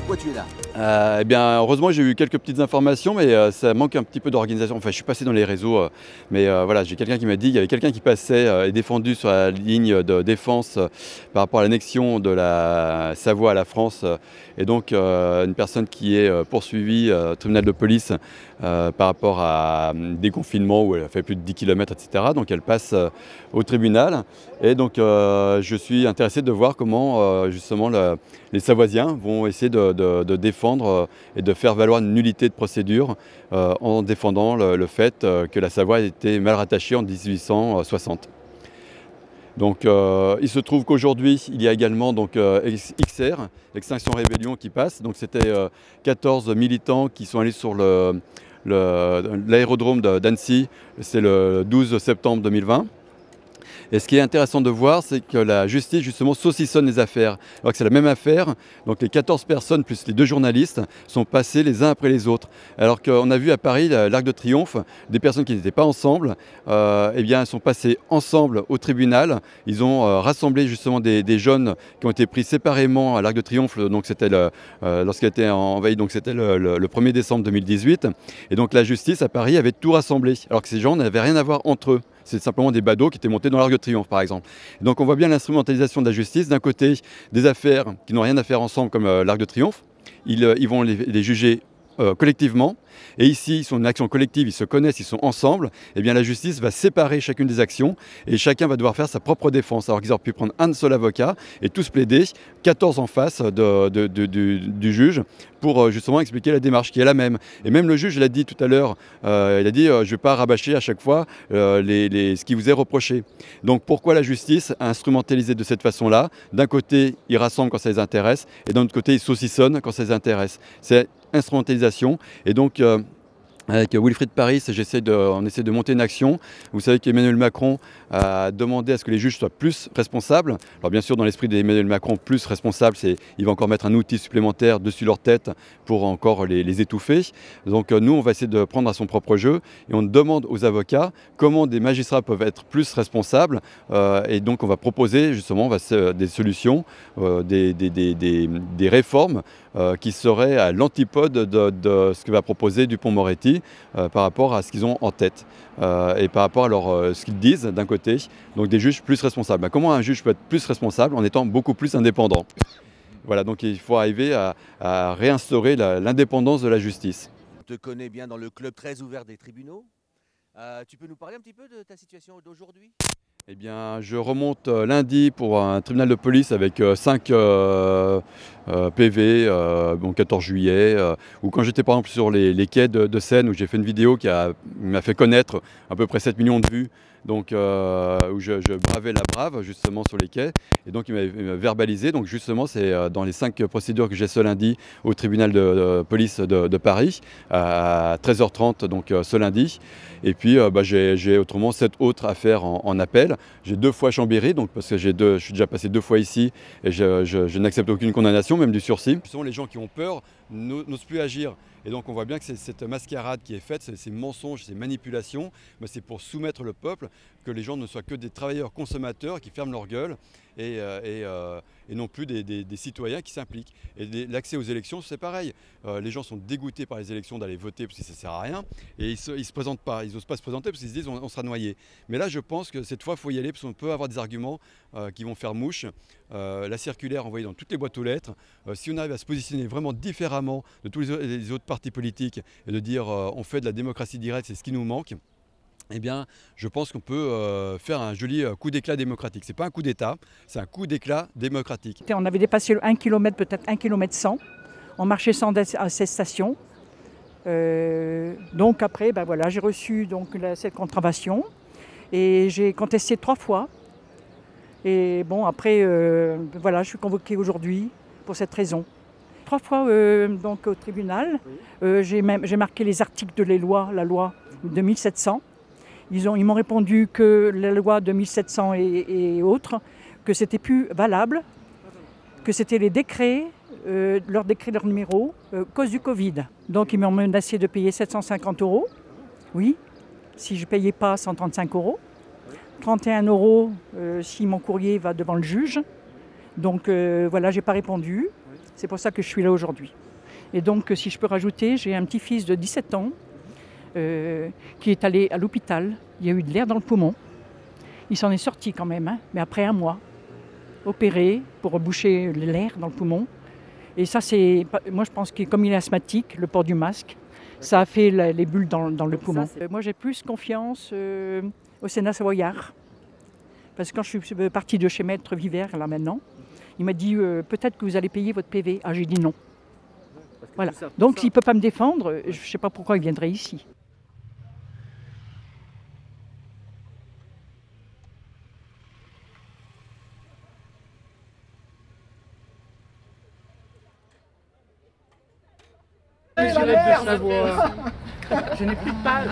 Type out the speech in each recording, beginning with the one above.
Pourquoi tu es là? Eh bien, heureusement, j'ai eu quelques petites informations, mais ça manque un petit peu d'organisation. Enfin, je suis passé dans les réseaux, mais voilà, j'ai quelqu'un qui m'a dit qu'il y avait quelqu'un qui passait et défendu sur la ligne de défense par rapport à l'annexion de la Savoie à la France. Et donc, une personne qui est poursuivie au tribunal de police par rapport à des confinements où elle a fait plus de 10 km, etc. Donc, elle passe au tribunal. Et donc, je suis intéressé de voir comment, justement, les Savoisiens vont essayer de défendre et de faire valoir une nullité de procédure en défendant le fait que la Savoie a été mal rattachée en 1860. Donc il se trouve qu'aujourd'hui il y a également donc, XR, l'Extinction Rébellion qui passe. Donc c'était 14 militants qui sont allés sur l'aérodrome d'Annecy, c'est le 12 septembre 2020. Et ce qui est intéressant de voir, c'est que la justice, justement, saucissonne les affaires. Alors que c'est la même affaire, donc les 14 personnes plus les 2 journalistes sont passés les uns après les autres. Alors qu'on a vu à Paris, l'Arc de Triomphe, des personnes qui n'étaient pas ensemble, eh bien, elles sont passées ensemble au tribunal. Ils ont rassemblé justement des jeunes qui ont été pris séparément à l'Arc de Triomphe, donc c'était lorsqu'elle était envahie, donc c'était le 1er décembre 2018. Et donc la justice à Paris avait tout rassemblé, alors que ces gens n'avaient rien à voir entre eux. C'est simplement des badauds qui étaient montés dans l'Arc de Triomphe, par exemple. Et donc on voit bien l'instrumentalisation de la justice. D'un côté, des affaires qui n'ont rien à faire ensemble, comme l'Arc de Triomphe. Ils vont les juger collectivement. Et ici, ils sont une action collective, ils se connaissent, ils sont ensemble. Eh bien, la justice va séparer chacune des actions et chacun va devoir faire sa propre défense. Alors qu'ils auraient pu prendre un seul avocat et tous plaider, 14 en face du juge pour justement expliquer la démarche qui est la même. Et même le juge l'a dit tout à l'heure, il a dit je ne vais pas rabâcher à chaque fois ce qui vous est reproché. Donc pourquoi la justice a instrumentalisé de cette façon-là? D'un côté, ils rassemblent quand ça les intéresse et d'un autre côté, ils saucissonnent quand ça les intéresse. C'est instrumentalisation. Et donc, avec Wilfried Paris, on essaie de monter une action. Vous savez qu'Emmanuel Macron a demandé à ce que les juges soient plus responsables. Alors bien sûr, dans l'esprit d'Emmanuel Macron, plus responsable, il va encore mettre un outil supplémentaire dessus leur tête pour encore les étouffer. Donc nous, on va essayer de prendre à son propre jeu et on demande aux avocats comment des magistrats peuvent être plus responsables. Et donc on va proposer justement des solutions, des réformes qui seraient à l'antipode de ce que va proposer Dupond-Moretti par rapport à ce qu'ils ont en tête et par rapport à ce qu'ils disent d'un côté, donc des juges plus responsables. Ben, comment un juge peut être plus responsable en étant beaucoup plus indépendant? Voilà, donc il faut arriver à réinstaurer l'indépendance de la justice. On te connaît bien dans le club très ouvert des tribunaux. Tu peux nous parler un petit peu de ta situation d'aujourd'hui? Eh bien, je remonte lundi pour un tribunal de police avec 5 PV, bon 14 juillet, ou quand j'étais par exemple sur les quais de Seine, où j'ai fait une vidéo qui m'a fait connaître à peu près 7 millions de vues, donc où je bravais la brave justement sur les quais, et donc il m'a verbalisé. Donc justement c'est dans les 5 procédures que j'ai ce lundi au tribunal de police de Paris à 13h30 donc ce lundi. Et puis j'ai autrement 7 autres affaires en appel. J'ai 2 fois Chambéry, donc parce que je suis déjà passé 2 fois ici et je n'accepte aucune condamnation, même du sursis. Ce sont les gens qui ont peur n'osent plus agir. Et donc on voit bien que c'est cette mascarade qui est faite, ces mensonges, ces manipulations, mais c'est pour soumettre le peuple, que les gens ne soient que des travailleurs consommateurs qui ferment leur gueule et non plus des citoyens qui s'impliquent. Et l'accès aux élections, c'est pareil. Les gens sont dégoûtés par les élections d'aller voter parce que ça ne sert à rien. Et ils ne se présentent pas, ils n'osent pas se présenter parce qu'ils se disent on sera noyé. Mais là, je pense que cette fois, il faut y aller parce qu'on peut avoir des arguments qui vont faire mouche. La circulaire envoyée dans toutes les boîtes aux lettres. Si on arrive à se positionner vraiment différemment de tous les autres partis politiques et de dire on fait de la démocratie directe, c'est ce qui nous manque, eh bien, je pense qu'on peut faire un joli coup d'éclat démocratique. Ce n'est pas un coup d'État, c'est un coup d'éclat démocratique. On avait dépassé le 1 km, peut-être 1 km 100. On marchait sans attestation. Donc après, ben voilà, j'ai reçu donc, cette contravention et j'ai contesté 3 fois. Et bon, après, voilà, je suis convoquée aujourd'hui pour cette raison. 3 fois donc, au tribunal, j'ai marqué les articles de la loi de 1700. Ils m'ont répondu que la loi de 1700 et autres, que c'était plus valable, que c'était les décrets, leur numéro, cause du Covid. Donc ils m'ont menacé de payer 750 €, oui, si je ne payais pas 135 €. 31 € si mon courrier va devant le juge. Donc voilà, je n'ai pas répondu. C'est pour ça que je suis là aujourd'hui. Et donc, si je peux rajouter, j'ai un petit-fils de 17 ans qui est allé à l'hôpital. Il y a eu de l'air dans le poumon. Il s'en est sorti quand même, hein, mais après un mois, opéré pour reboucher l'air dans le poumon. Et ça, moi je pense que comme il est asthmatique, le port du masque, ça a fait les bulles dans le poumon. Moi j'ai plus confiance au Sénat savoyard. Parce que quand je suis partie de chez Maître Vivert, là maintenant, il m'a dit peut-être que vous allez payer votre PV. Ah, j'ai dit non. Voilà. Donc s'il ne peut pas me défendre, je ne sais pas pourquoi il viendrait ici. Je n'ai plus de place.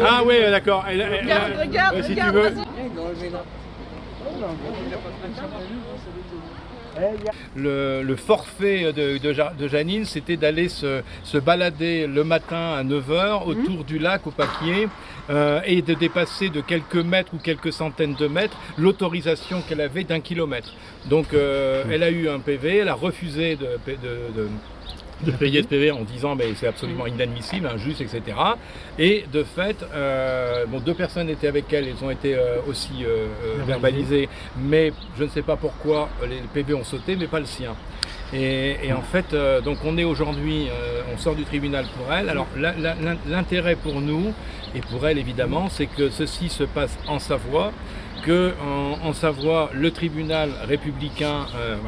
Ah oui, d'accord. Regarde, si tu veux. Le forfait de Janine, c'était d'aller se balader le matin à 9 h autour du lac au Paquier et de dépasser de quelques mètres ou quelques centaines de mètres l'autorisation qu'elle avait d'1 kilomètre. Donc elle a eu un PV, elle a refusé de payer ce PV en disant mais c'est absolument inadmissible, injuste, etc. Et de fait, deux personnes étaient avec elle, elles ont été aussi verbalisées, mais je ne sais pas pourquoi les PV ont sauté, mais pas le sien. Et en fait, donc on est aujourd'hui, on sort du tribunal pour elle. Alors l'intérêt pour nous, et pour elle évidemment, c'est que ceci se passe en Savoie, qu'en Savoie, le tribunal républicain,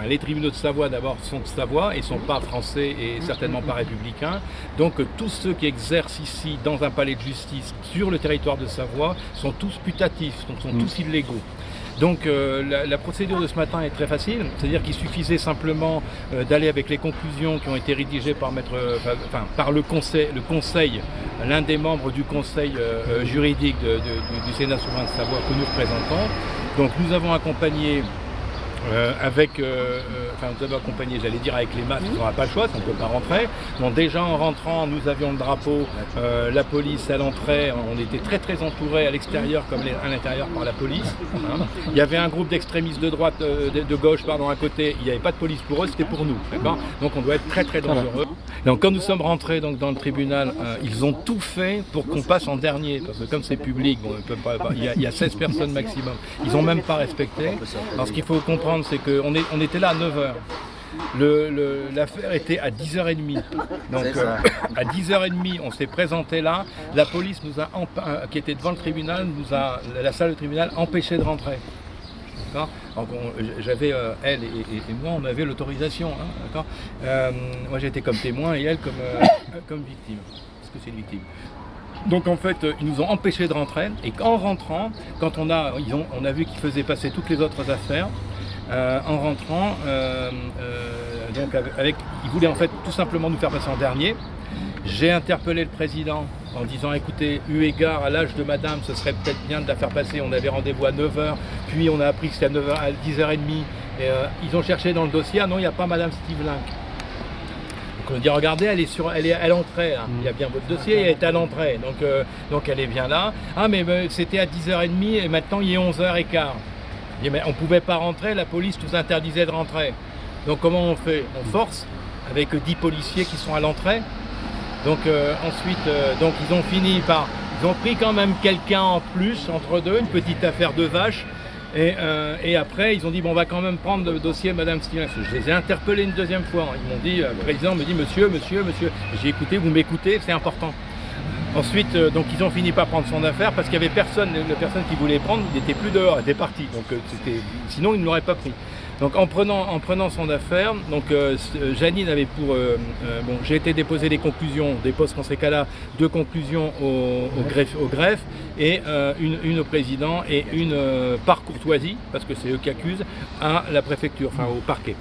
les tribunaux de Savoie d'abord sont de Savoie et ne sont pas français et certainement pas républicains. Donc tous ceux qui exercent ici dans un palais de justice sur le territoire de Savoie sont tous putatifs, donc sont tous illégaux. Donc la procédure de ce matin est très facile, c'est-à-dire qu'il suffisait simplement d'aller avec les conclusions qui ont été rédigées par par le conseil, l'un des membres du conseil juridique du Sénat souverain de Savoie que nous représentons. Donc nous avons accompagné nous avons accompagné, j'allais dire avec les masques, on n'aura pas le choix, on ne peut pas rentrer. Donc déjà en rentrant, nous avions le drapeau, la police à l'entrée, on était très entourés à l'extérieur comme à l'intérieur par la police. Hein. Il y avait un groupe d'extrémistes de droite, de gauche, pardon, à côté, il n'y avait pas de police pour eux, c'était pour nous. Donc on doit être très dangereux. Donc quand nous sommes rentrés dans le tribunal, ils ont tout fait pour qu'on passe en dernier, parce que comme c'est public, il y a 16 personnes maximum, ils n'ont même pas respecté. Alors ce qu'il faut comprendre, c'est qu'on était là à 9 h. L'affaire était à 10h30. Donc à 10h30, on s'est présenté là. La police qui était devant le tribunal, la salle du tribunal empêchait de rentrer. Donc j'avais, elle et moi, on avait l'autorisation. Hein, moi j'étais comme témoin et elle comme victime, parce que c'est une victime. Donc en fait, ils nous ont empêchés de rentrer. Et en rentrant, quand on a vu qu'ils faisaient passer toutes les autres affaires, en rentrant, ils voulaient en fait tout simplement nous faire passer en dernier. J'ai interpellé le président en disant écoutez, eu égard à l'âge de madame, ce serait peut-être bien de la faire passer. On avait rendez-vous à 9 h, puis on a appris que c'était à 10h30. Et, ils ont cherché dans le dossier, ah non, il n'y a pas madame Stevelin. Donc on a dit regardez, elle est à l'entrée, hein. Il y a bien votre dossier, elle est à l'entrée, donc elle est bien là. Ah mais c'était à 10h30 et maintenant il est 11h15. Mais on ne pouvait pas rentrer, la police nous interdisait de rentrer. Donc comment on fait? On force avec 10 policiers qui sont à l'entrée. Donc ensuite, ils ont fini par... Ils ont pris quand même quelqu'un en plus entre deux, une petite affaire de vache. Et après, ils ont dit, bon, on va quand même prendre le dossier Madame Stevelin. Je les ai interpellés une deuxième fois. Ils m'ont dit, le président me dit, monsieur. J'ai écouté, vous m'écoutez, c'est important. Ensuite, ils ont fini par prendre son affaire parce qu'il n'y avait personne, la personne qui voulait prendre, il n'était plus dehors, il était parti. Donc sinon, il ne l'aurait pas pris. Donc en prenant son affaire, Janine avait j'ai été déposer des conclusions, dépose dans ces cas-là 2 conclusions au greffe et une au président et une par courtoisie, parce que c'est eux qui accusent, à la préfecture, enfin au parquet.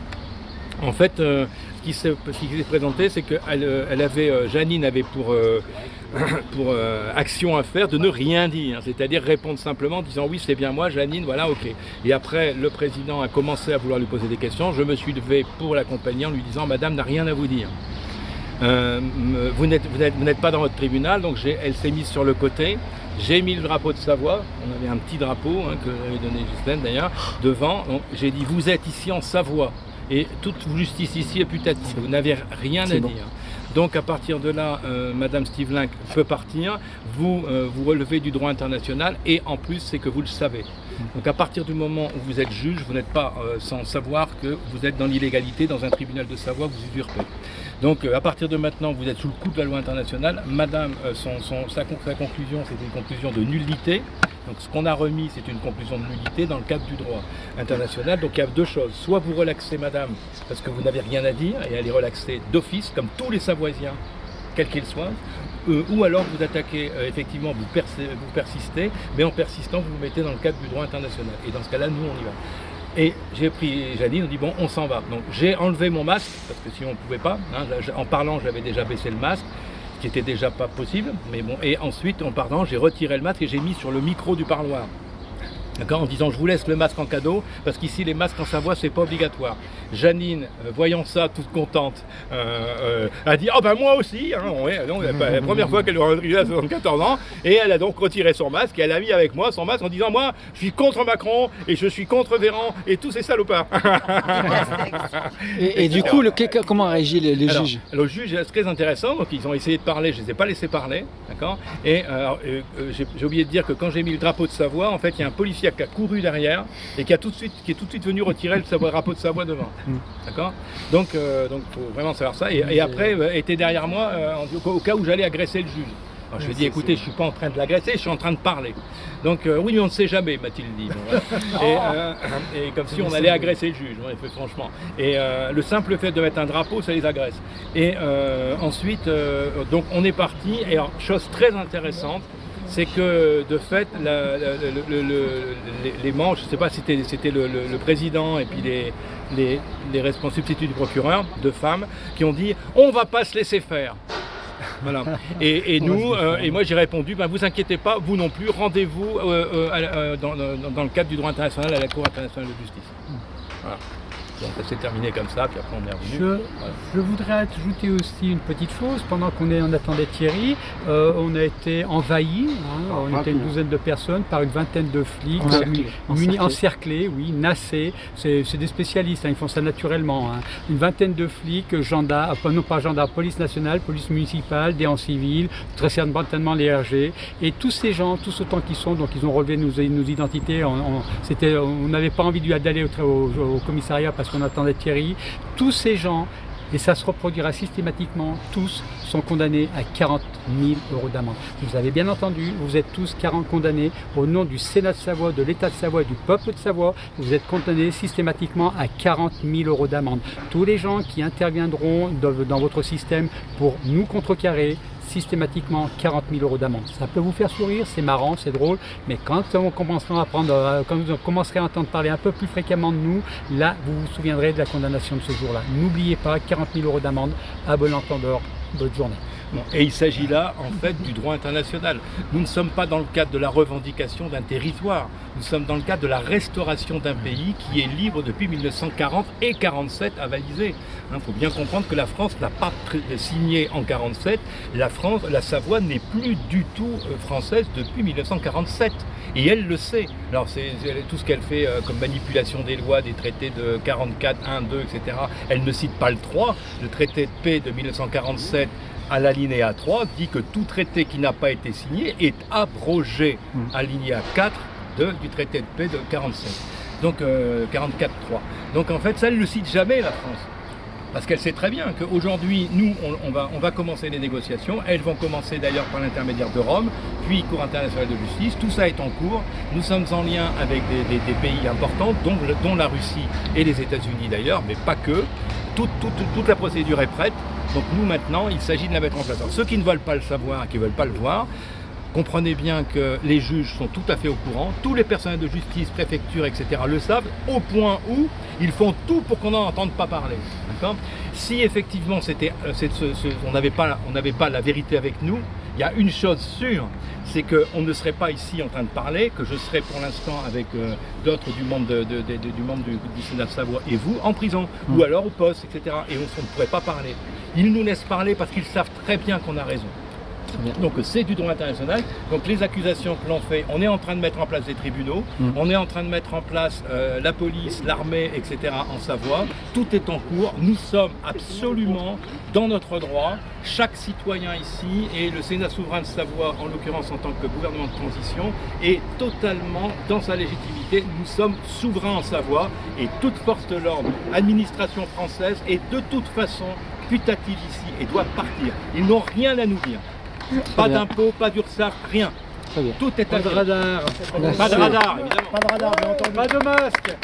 En fait, ce qui s'est présenté, c'est que Janine avait pour action à faire de ne rien dire, c'est-à-dire répondre simplement en disant oui c'est bien moi, Janine, voilà, ok. Et après le président a commencé à vouloir lui poser des questions, je me suis levé pour l'accompagner en lui disant madame n'a rien à vous dire. Vous n'êtes pas dans votre tribunal, donc elle s'est mise sur le côté. J'ai mis le drapeau de Savoie, on avait un petit drapeau que j'avais donné Justine d'ailleurs, devant. J'ai dit vous êtes ici en Savoie. Et toute justice ici est putative, vous n'avez rien à dire. Donc à partir de là, Madame Stevlink peut partir, vous relevez du droit international et en plus c'est que vous le savez. Donc à partir du moment où vous êtes juge, vous n'êtes pas sans savoir que vous êtes dans l'illégalité, dans un tribunal de Savoie, vous usurpez. Donc à partir de maintenant, vous êtes sous le coup de la loi internationale. Madame, sa conclusion, c'était une conclusion de nullité. Donc ce qu'on a remis, c'est une conclusion de nullité dans le cadre du droit international. Donc il y a deux choses. Soit vous relaxez Madame, parce que vous n'avez rien à dire, et elle est relaxée d'office, comme tous les Savoisiens, quels qu'ils soient. Ou alors vous attaquez, effectivement, vous persistez, mais en persistant, vous vous mettez dans le cadre du droit international. Et dans ce cas-là, nous, on y va. Et j'ai pris Janine, on dit bon, on s'en va. Donc j'ai enlevé mon masque, parce que sinon on ne pouvait pas. Hein, en parlant, j'avais déjà baissé le masque, ce qui était déjà pas possible. Mais bon, et ensuite, en parlant, j'ai retiré le masque et j'ai mis sur le micro du parloir. D'accord, en disant je vous laisse le masque en cadeau, parce qu'ici les masques en Savoie c'est pas obligatoire. Janine, voyant ça, toute contente, a dit oh ben moi aussi, hein, la première fois qu'elle aura à 74 ans, et elle a donc retiré son masque et elle a mis avec moi son masque en disant moi je suis contre Macron et je suis contre Véran et tous ces salopards. et du coup, comment réagissent les juges? Le juge est très intéressant, donc ils ont essayé de parler, je ne les ai pas laissés parler, d'accord. Et j'ai oublié de dire que quand j'ai mis le drapeau de Savoie, en fait il y a un policier qui a couru derrière et qui est tout de suite venu retirer le drapeau de Savoie devant. D'accord. Donc faut vraiment savoir ça. Et après était derrière moi au cas où j'allais agresser le juge. Alors, je lui ai dit écoutez, je suis pas en train de l'agresser, je suis en train de parler. Donc oui, mais on ne sait jamais, m'a-t-il dit. Bon, voilà. Et comme si on allait agresser le juge, franchement. Et le simple fait de mettre un drapeau, ça les agresse. Et ensuite, donc on est parti. Et alors, chose très intéressante, c'est que de fait, les membres, je ne sais pas si c'était le président et puis les responsables substituts du procureur, deux femmes, qui ont dit on ne va pas se laisser faire. Voilà. Et nous, et moi j'ai répondu, ben, vous inquiétez pas, vous non plus, rendez-vous dans le cadre du droit international à la Cour internationale de justice. Voilà. Donc ça s'est terminé comme ça, puis après on est revenu. Je voudrais ajouter aussi une petite chose. Pendant qu'on attendait Thierry, on a été envahi, on était une douzaine de personnes par une vingtaine de flics, encerclés, oui, nassés. C'est des spécialistes, ils font ça naturellement. Une vingtaine de flics, gendarmes, non pas gendarmes, police nationale, police municipale, des en civil, très certainement les RG. Et tous ces gens, tous autant qu'ils sont, donc ils ont relevé nos identités. On n'avait pas envie d'aller au commissariat parce qu'on attendait Thierry. Tous ces gens, et ça se reproduira systématiquement, tous sont condamnés à 40 000 € d'amende. Vous avez bien entendu, vous êtes tous condamnés au nom du Sénat de Savoie, de l'État de Savoie et du peuple de Savoie. Vous êtes condamnés systématiquement à 40 000 € d'amende. Tous les gens qui interviendront dans votre système pour nous contrecarrer, systématiquement 40 000 € d'amende. Ça peut vous faire sourire, c'est marrant, c'est drôle, mais quand vous commencerez à entendre parler un peu plus fréquemment de nous, là, vous vous souviendrez de la condamnation de ce jour-là. N'oubliez pas, 40 000 € d'amende, à bon entendeur, bonne journée. Bon, et il s'agit là, en fait, du droit international. Nous ne sommes pas dans le cadre de la revendication d'un territoire. Nous sommes dans le cadre de la restauration d'un pays qui est libre depuis 1940 et 1947 avalisé. Il faut bien comprendre que la France n'a pas signé en 1947. La Savoie n'est plus du tout française depuis 1947. Et elle le sait. Alors c'est tout ce qu'elle fait comme manipulation des lois, des traités de 44, 1, 2, etc. Elle ne cite pas le 3. Le traité de paix de 1947 à l'alinéa 3 dit que tout traité qui n'a pas été signé est abrogé. Alinéa 4 du traité de paix de 1947. Donc 44.3. Donc en fait ça ne le cite jamais la France. Parce qu'elle sait très bien qu'aujourd'hui, nous, on va commencer les négociations. Elles vont commencer d'ailleurs par l'intermédiaire de Rome, puis Cour internationale de justice. Tout ça est en cours. Nous sommes en lien avec des pays importants, dont la Russie et les États-Unis d'ailleurs, mais pas que. Toute la procédure est prête. Donc nous, maintenant, il s'agit de la mettre en place. Alors, ceux qui ne veulent pas le savoir, qui ne veulent pas le voir, comprenez bien que les juges sont tout à fait au courant, tous les personnels de justice, préfecture, etc. le savent, au point où ils font tout pour qu'on n'en entende pas parler. Si effectivement on n'avait pas la vérité avec nous, il y a une chose sûre, c'est qu'on ne serait pas ici en train de parler, que je serais pour l'instant avec d'autres du membre du Sénat de Savoie et vous en prison, ou alors au poste, etc. Et on ne pourrait pas parler. Ils nous laissent parler parce qu'ils savent très bien qu'on a raison. Donc c'est du droit international. Donc les accusations que l'on fait, on est en train de mettre en place des tribunaux, on est en train de mettre en place la police, l'armée, etc. en Savoie. Tout est en cours. Nous sommes absolument dans notre droit. Chaque citoyen ici et le Sénat souverain de Savoie, en l'occurrence en tant que gouvernement de transition, est totalement dans sa légitimité. Nous sommes souverains en Savoie et toute force de l'ordre, administration française est de toute façon putative ici et doit partir. Ils n'ont rien à nous dire. Pas d'impôts, pas d'URSSAF, rien. Tout est à Pas de radar. Pas de radar, évidemment. Pas de radar, bien entendu. Pas de masque.